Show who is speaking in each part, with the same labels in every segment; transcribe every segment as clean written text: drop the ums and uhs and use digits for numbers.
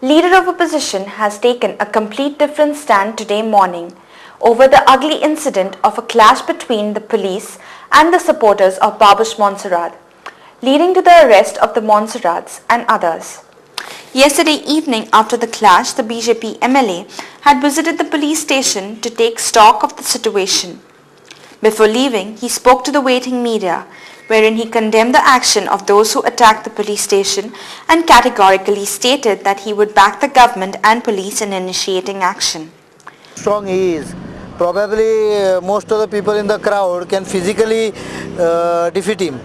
Speaker 1: Leader of opposition has taken a complete different stand today morning over the ugly incident of a clash between the police and the supporters of Babush Montserrat, leading to the arrest of the Montserrats and others. Yesterday evening after the clash, the BJP MLA had visited the police station to take stock of the situation. Before leaving, he spoke to the waiting media, wherein he condemned the action of those who attacked the police station and categorically stated that he would back the government and police in initiating action.
Speaker 2: Strong he is. Probably most of the people in the crowd can physically defeat him.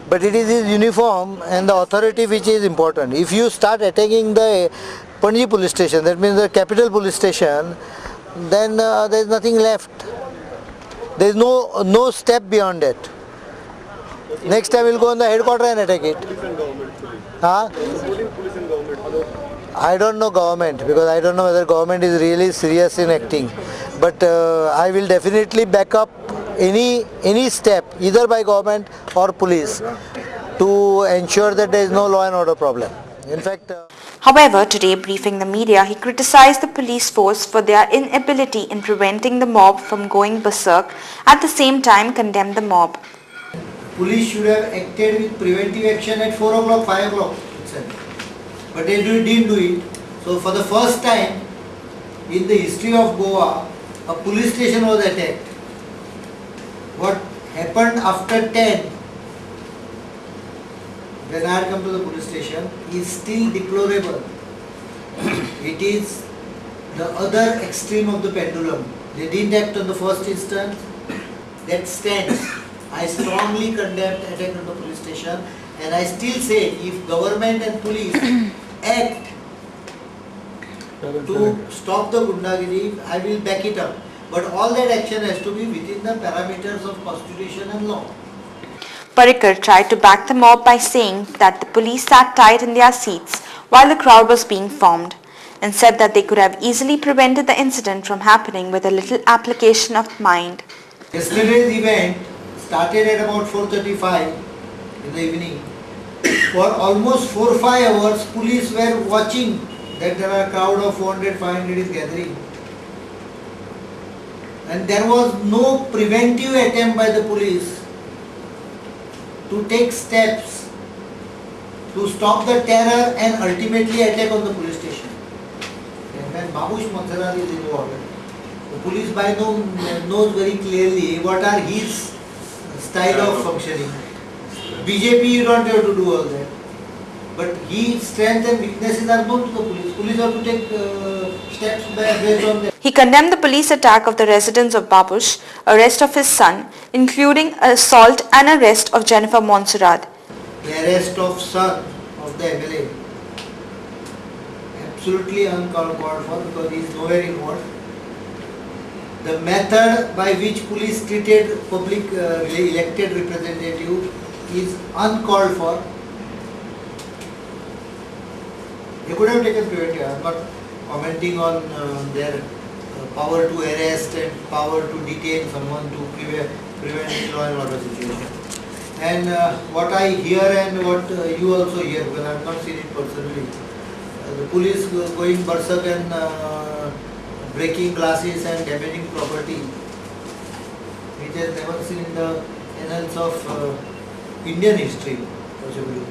Speaker 2: But it is his uniform and the authority which is important. If you start attacking the Panji police station, that means the capital police station, then there is nothing left. There is no step beyond that. Next time we'll go on the headquarters and attack it. Huh? I don't know government, because I don't know whether government is really serious in acting. But I will definitely back up any step, either by government or police, to ensure that there is no law and order problem. In fact,
Speaker 1: However, today briefing the media, he criticized the police force for their inability in preventing the mob from going berserk, at the same time condemned the mob.
Speaker 2: Police should have acted with preventive action at 4 o'clock, 5 o'clock itself. But they didn't do it. So for the first time in the history of Goa, a police station was attacked. What happened after 10, when I had come to the police station, is still deplorable. It is the other extreme of the pendulum. They didn't act on the first instance. That stands. I strongly condemn attack on the police station, and I still say if government and police act to stop the Gundagiri, I will back it up. But all that action has to be within the parameters of constitution and law.
Speaker 1: Parrikar tried to back the mob by saying that the police sat tight in their seats while the crowd was being formed, and said that they could have easily prevented the incident from happening with a little application of mind.
Speaker 2: Yesterday's event started at about 4:35 in the evening. For almost 4-5 hours, police were watching that there are a crowd of 400-500 is gathering. And there was no preventive attempt by the police to take steps to stop the terror and ultimately attack on the police station. And when Babush Montserrat is involved, the police by knows very clearly what are his style of functioning. BJP, you don't have to do all that. But his strength and weaknesses are known to the police. Police have to take steps based on that.
Speaker 1: He condemned the police attack of the residence of Babush, arrest of his son, including assault and arrest of Jennifer Montserrat.
Speaker 2: The arrest of son of the MLA, absolutely uncalled for, because he is nowhere involved. The method by which police treated public elected representative is uncalled for. They could have taken preventive. I am not commenting on their power to arrest and power to detain someone to prevent law and order situation. And what I hear and what you also hear, because I have not seen it personally, the police going berserk and breaking glasses and damaging property, which has never seen in the annals of Indian history, possibly.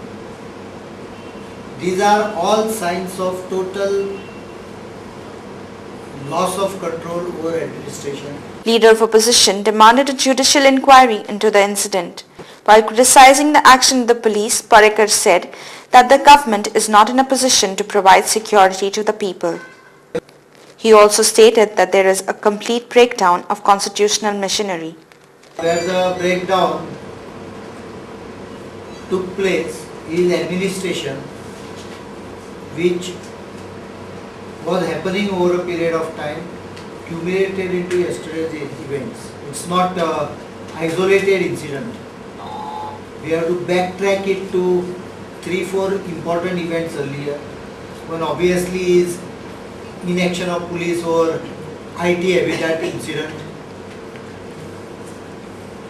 Speaker 2: These are all signs of total loss of control over administration.
Speaker 1: Leader of opposition demanded a judicial inquiry into the incident. While criticizing the action of the police, Parrikar said that the government is not in a position to provide security to the people. He also stated that there is a complete breakdown of constitutional machinery.
Speaker 2: Where the breakdown took place is administration, which was happening over a period of time, accumulated into yesterday's events. It's not an isolated incident. We have to backtrack it to 3-4 important events earlier, one obviously is inaction of police over IT habitat incident,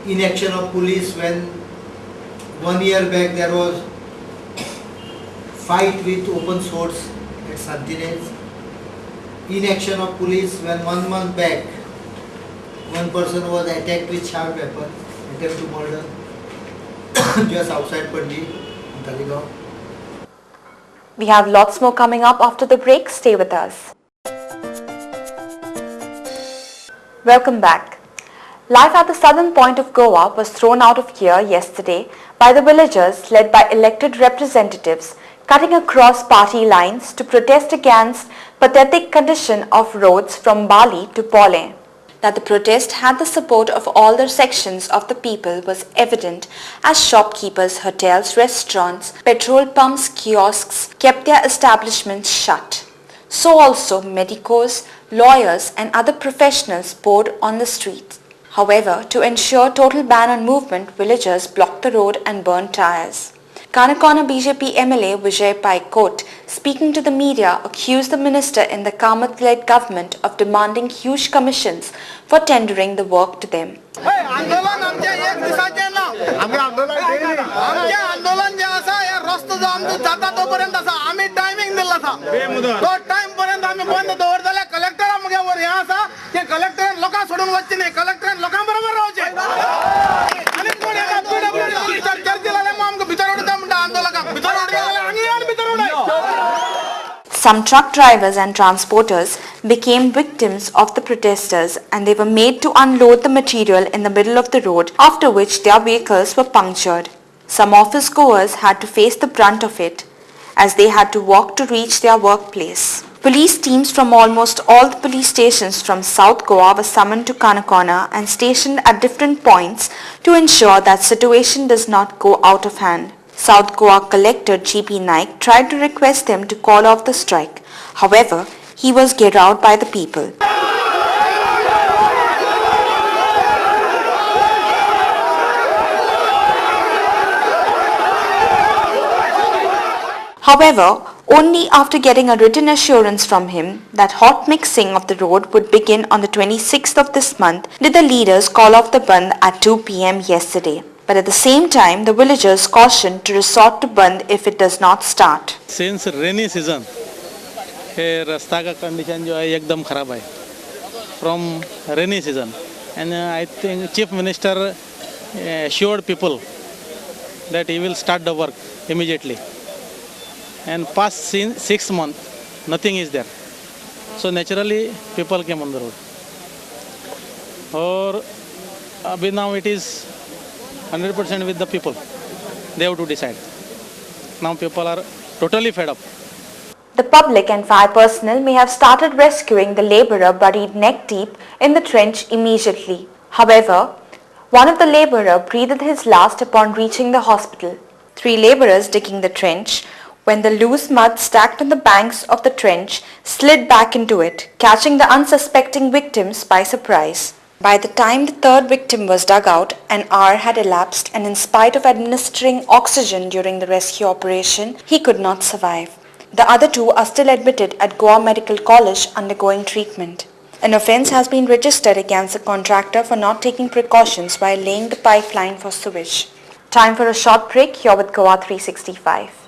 Speaker 2: inaction of police when 1 year back there was fight with open swords at sentinels, inaction of police when 1 month back one person was attacked with sharp weapon, attempt to murder just outside Pandi, Talegaon.
Speaker 1: We have lots more coming up after the break. Stay with us. Welcome back. Life at the southern point of Goa was thrown out of gear yesterday by the villagers led by elected representatives cutting across party lines to protest against pathetic condition of roads from Bali to Pole. That the protest had the support of all the sections of the people was evident as shopkeepers, hotels, restaurants, petrol pumps, kiosks kept their establishments shut. So also medicos, lawyers and other professionals poured on the streets. However, to ensure total ban on movement, villagers blocked the road and burned tires. Kanakona BJP MLA Vijay Paikot, speaking to the media, accused the minister in the Kamath-led government of demanding huge commissions for tendering the work to them. Some truck drivers and transporters became victims of the protesters and they were made to unload the material in the middle of the road, after which their vehicles were punctured. Some office goers had to face the brunt of it as they had to walk to reach their workplace. Police teams from almost all the police stations from South Goa were summoned to Kanakona and stationed at different points to ensure that situation does not go out of hand. South Goa Collector G.P. Naik tried to request them to call off the strike. However, he was geared out by the people. However, only after getting a written assurance from him that hot mixing of the road would begin on the 26th of this month did the leaders call off the Bandh at 2 p.m. yesterday. But at the same time, the villagers cautioned to resort to Bandh if it does not start.
Speaker 3: Since rainy season, रास्ता का condition जो है एकदम खराब है. From rainy season, and I think Chief Minister assured people that he will start the work immediately. And past 6 months, nothing is there. So naturally, people came on the road. Or abhi now it is 100% with the people. They have to decide. Now people are totally fed up.
Speaker 1: The public and fire personnel may have started rescuing the labourer buried neck deep in the trench immediately. However, one of the labourer breathed his last upon reaching the hospital. 3 labourers digging the trench, when the loose mud stacked on the banks of the trench slid back into it, catching the unsuspecting victims by surprise. By the time the 3rd victim was dug out, an hour had elapsed, and in spite of administering oxygen during the rescue operation, he could not survive. The other 2 are still admitted at Goa Medical College undergoing treatment. An offence has been registered against the contractor for not taking precautions while laying the pipeline for sewage. Time for a short break. You're with Goa 365.